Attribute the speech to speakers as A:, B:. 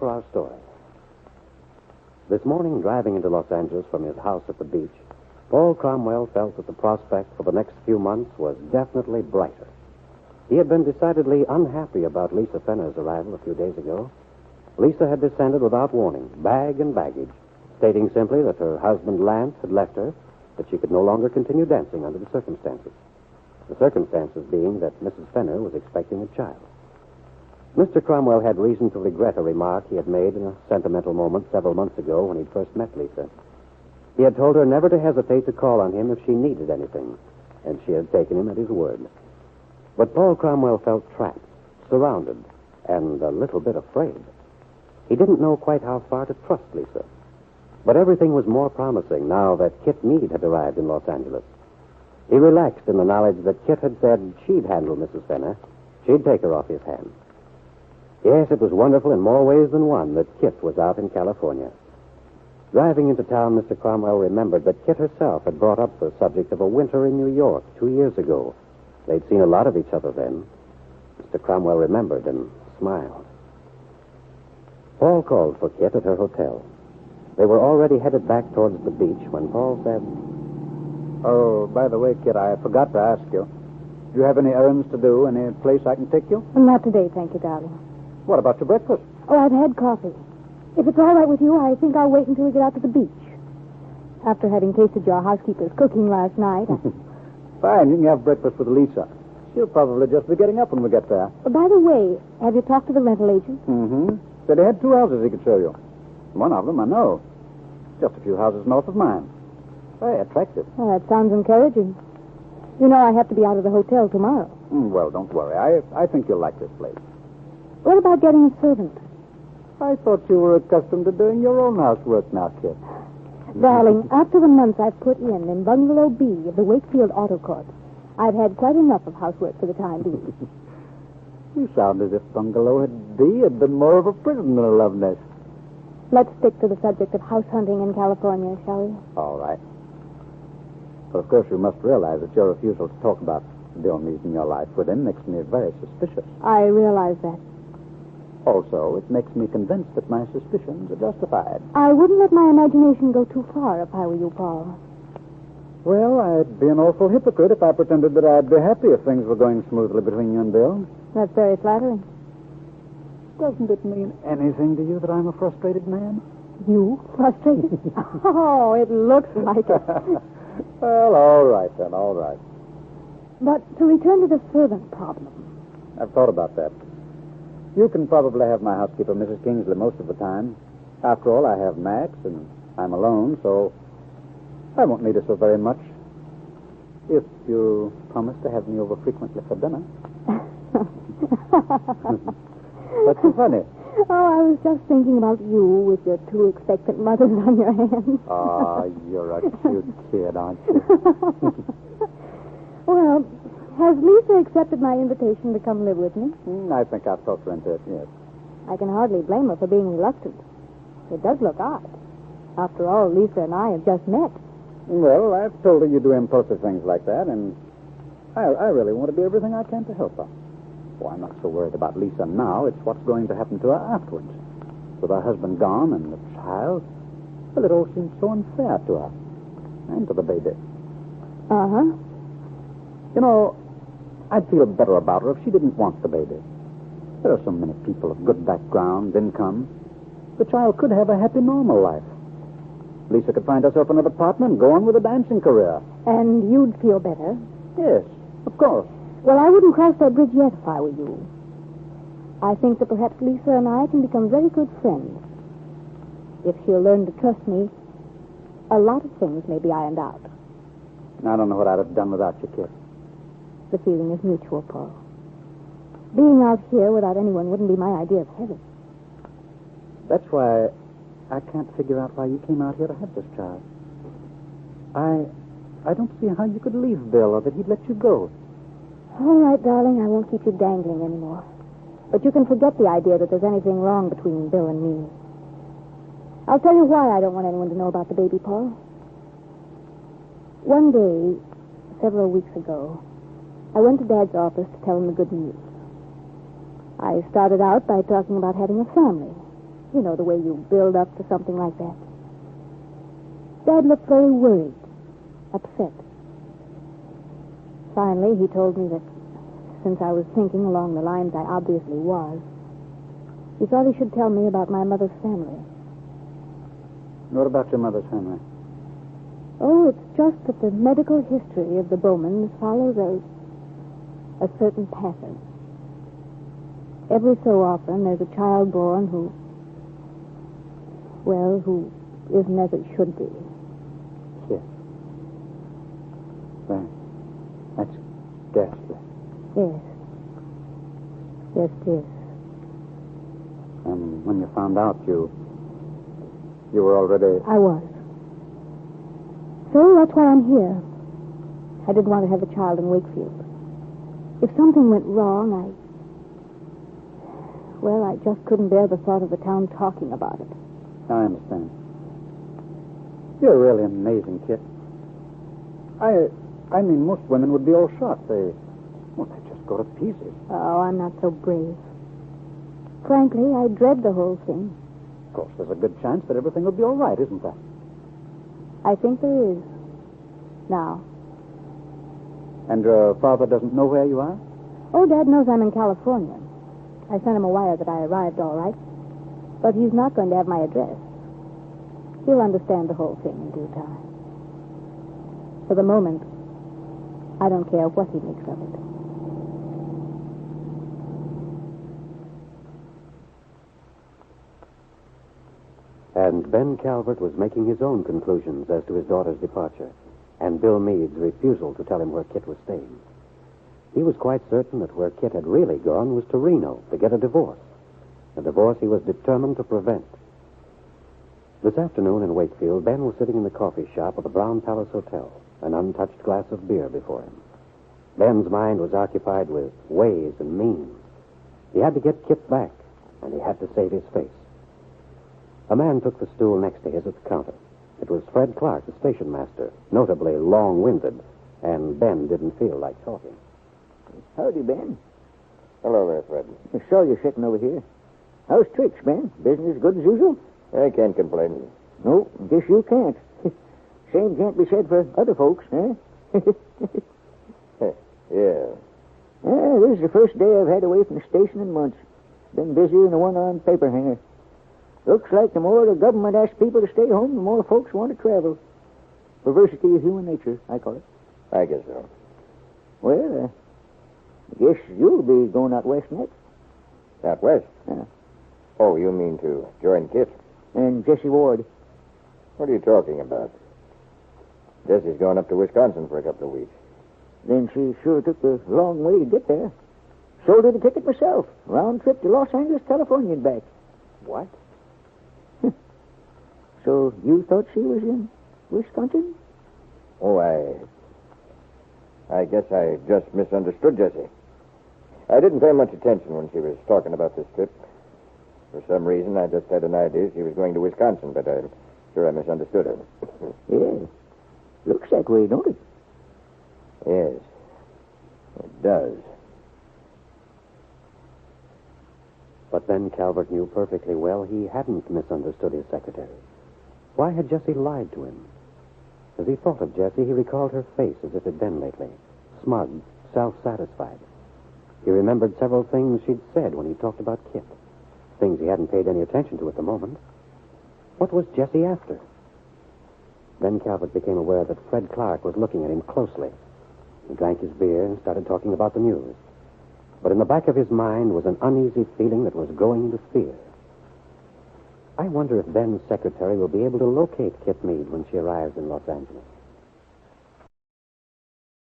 A: for our story. This morning, driving into Los Angeles from his house at the beach, Paul Cromwell felt that the prospect for the next few months was definitely brighter. He had been decidedly unhappy about Lisa Fenner's arrival a few days ago. Lisa had descended without warning, bag and baggage, stating simply that her husband, Lance, had left her, that she could no longer continue dancing under the circumstances. The circumstances being that Mrs. Fenner was expecting a child. Mr. Cromwell had reason to regret a remark he had made in a sentimental moment several months ago when he first met Lisa. He had told her never to hesitate to call on him if she needed anything, and she had taken him at his word. But Paul Cromwell felt trapped, surrounded, and a little bit afraid. He didn't know quite how far to trust Lisa. But everything was more promising now that Kit Meade had arrived in Los Angeles. He relaxed in the knowledge that Kit had said she'd handle Mrs. Fenner. She'd take her off his hands. Yes, it was wonderful in more ways than one that Kit was out in California. Driving into town, Mr. Cromwell remembered that Kit herself had brought up the subject of a winter in New York 2 years ago. They'd seen a lot of each other then. Mr. Cromwell remembered and smiled. Paul called for Kit at her hotel. They were already headed back towards the beach when Paul said,
B: "Oh, by the way, Kit, I forgot to ask you. Do you have any errands to do? Any place I can take you?
C: Not today, thank you, darling.
B: What about your breakfast?
C: Oh, I've had coffee. If it's all right with you, I think I'll wait until we get out to the beach. After having tasted your housekeeper's cooking last night,
B: Fine, you can have breakfast with Lisa. She'll probably just be getting up when we get there.
C: By the way, have you talked to the rental agent?
B: Mm-hmm. Said he had 2 houses he could show you. One of them, I know. Just a few houses north of mine. Very attractive.
C: Oh, that sounds encouraging. You know I have to be out of the hotel tomorrow.
B: Well, don't worry. I think you'll like this place.
C: What about getting a servant?
B: I thought you were accustomed to doing your own housework now, Kit.
C: Darling, after the months I've put in Bungalow B of the Wakefield Auto Court, I've had quite enough of housework for the time being.
B: You sound as if Bungalow B had been more of a prison than a love nest.
C: Let's stick to the subject of house hunting in California, shall we?
B: All right. But of course you must realize that your refusal to talk about Bill Meade in your life with him makes me very suspicious.
C: I realize that.
B: Also, it makes me convinced that my suspicions are justified.
C: I wouldn't let my imagination go too far if I were you, Paul.
B: Well, I'd be an awful hypocrite if I pretended that I'd be happy if things were going smoothly between you and Bill.
C: That's very flattering.
B: Doesn't it mean anything to you that I'm a frustrated man?
C: You? Frustrated? Oh, it looks like it.
B: Well, all right then, all right.
C: But to return to the servant problem.
B: I've thought about that. You can probably have my housekeeper, Mrs. Kingsley, most of the time. After all, I have Max, and I'm alone, so I won't need her so very much. If you promise to have me over frequently for dinner. What's so funny?
C: Oh, I was just thinking about you with your 2 expectant mothers on your hands.
B: Oh, you're a cute kid, aren't you?
C: Well, has Lisa accepted my invitation to come live with me?
B: I think I've talked her into it, yes.
C: I can hardly blame her for being reluctant. It does look odd. After all, Lisa and I have just met.
B: Well, I've told her you do impulsive things like that, and I really want to do everything I can to help her. Oh, I'm not so worried about Lisa now. It's what's going to happen to her afterwards. With her husband gone and the child, well, it all seems so unfair to her. And to the baby.
C: Uh-huh.
B: You know, I'd feel better about her if she didn't want the baby. There are so many people of good background, income. The child could have a happy, normal life. Lisa could find herself another partner and go on with a dancing career.
C: And you'd feel better?
B: Yes, of course.
C: Well, I wouldn't cross that bridge yet if I were you. I think that perhaps Lisa and I can become very good friends. If she'll learn to trust me, a lot of things may be ironed out.
B: I don't know what I'd have done without you, Kit.
C: The feeling is mutual, Paul. Being out here without anyone wouldn't be my idea of heaven.
B: That's why I can't figure out why you came out here to have this child. I don't see how you could leave Bill or that he'd let you go.
C: All right, darling, I won't keep you dangling anymore. But you can forget the idea that there's anything wrong between Bill and me. I'll tell you why I don't want anyone to know about the baby, Paul. One day, several weeks ago, I went to Dad's office to tell him the good news. I started out by talking about having a family. You know, the way you build up to something like that. Dad looked very worried, upset. Finally, he told me that since I was thinking along the lines I obviously was, he thought he should tell me about my mother's family.
B: What about your mother's family?
C: Oh, it's just that the medical history of the Bowmans follows a certain pattern. Every so often, there's a child born who isn't as it should be.
B: Yes. That's ghastly.
C: Yes. Yes, it is.
B: And when you found out, you were already...
C: I was. So that's why I'm here. I didn't want to have a child in Wakefield. If something went wrong, I just couldn't bear the thought of the town talking about it.
B: I understand. You're really an amazing kid. I mean, most women would be all shot. They just go to pieces.
C: Oh, I'm not so brave. Frankly, I dread the whole thing.
B: Of course, there's a good chance that everything will be all right, isn't there?
C: I think there is. Now.
B: And your father doesn't know where you are?
C: Oh, Dad knows I'm in California. I sent him a wire that I arrived all right. But he's not going to have my address. He'll understand the whole thing in due time. For the moment, I don't care what he makes of it.
A: And Ben Calvert was making his own conclusions as to his daughter's departure, and Bill Meade's refusal to tell him where Kit was staying. He was quite certain that where Kit had really gone was to Reno to get a divorce he was determined to prevent. This afternoon in Wakefield, Ben was sitting in the coffee shop of the Brown Palace Hotel, an untouched glass of beer before him. Ben's mind was occupied with ways and means. He had to get Kit back, and he had to save his face. A man took the stool next to his at the counter. It was Fred Clark, the station master, notably long-winded, and Ben didn't feel like talking.
D: Howdy, Ben.
E: Hello there, Fred.
D: I saw you sitting over here. How's tricks, Ben? Business good as usual?
E: I can't complain.
D: No, guess you can't. Same can't be said for other folks, eh?
E: Yeah.
D: This is the first day I've had away from the station in months. Been busier than a one-armed paper hanger. Looks like the more the government asks people to stay home, the more folks want to travel. Perversity of human nature, I call it.
E: I guess so.
D: Well, I guess you'll be going out west next.
E: Out west?
D: Yeah.
E: Oh, you mean to join Kit?
D: And Jessie Ward.
E: What are you talking about? Jessie's going up to Wisconsin for a couple of weeks.
D: Then she sure took the long way to get there. So did the ticket myself. Round trip to Los Angeles, California and back.
E: What?
D: So you thought she was in Wisconsin?
E: Oh, I guess I just misunderstood Jessie. I didn't pay much attention when she was talking about this trip. For some reason, I just had an idea she was going to Wisconsin, but I'm sure I misunderstood her.
D: Yeah. Looks that way, don't it?
E: Yes, it does.
A: But Ben Calvert knew perfectly well he hadn't misunderstood his secretary. Why had Jessie lied to him? As he thought of Jessie, he recalled her face as it had been lately, smug, self-satisfied. He remembered several things she'd said when he talked about Kit, things he hadn't paid any attention to at the moment. What was Jessie after? Ben Calvert became aware that Fred Clark was looking at him closely. He drank his beer and started talking about the news. But in the back of his mind was an uneasy feeling that was growing into fear. I wonder if Ben's secretary will be able to locate Kit Meade when she arrives in Los Angeles.